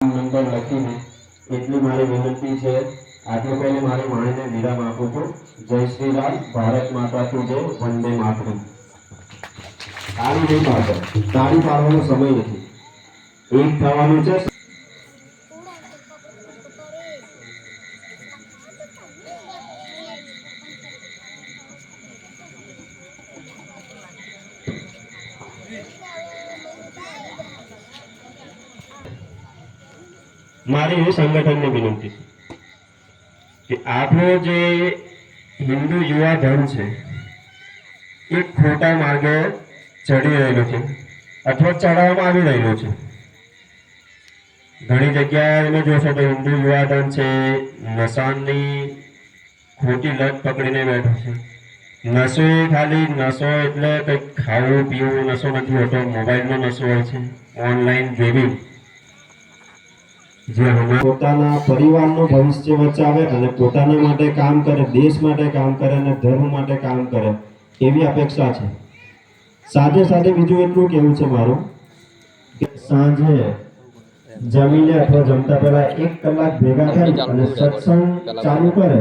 Number લખીને એટલી મારી વિનંતી છે। આટલું કહીને મારી વાણીને વિરામ આપું છું। જય શ્રી રામ, ભારત માતા કી જય, વંદે માતરમ। તાળી નહીં પાડો, તાળી પાડવાનો સમય નથી, એક થવાનું છે। મારી એ સંગઠનને વિનંતી છે કે આપણો જે હિન્દુ યુવા ધન છે એ ખોટા માર્ગે ચડી રહેલો છે અથવા ચડાવવામાં આવી રહ્યો છે। ઘણી જગ્યાએ તમે જોશો તો હિન્દુ યુવા ધન છે નશાની ખોટી લત પકડીને બેઠો છે। નશો એ ખાલી નશો એટલે કંઈક ખાવું પીવું નશો નથી હોતો, મોબાઈલનો નશો હોય છે, ઓનલાઈન ગેમિંગ। જે પોતાના પરિવારનું ભવિષ્ય બચાવે અને પોતાના માટે કામ કરે, દેશ માટે કામ કરે અને ધર્મ માટે કામ કરે એવી અપેક્ષા છે। સાથે સાથે બીજું એટલું કહેવું છે મારું કે સાંજે જમીને અથવા જમતા પહેલા 1 કલાક ભેગા થઈ અને સત્સંગ ચાલુ કરે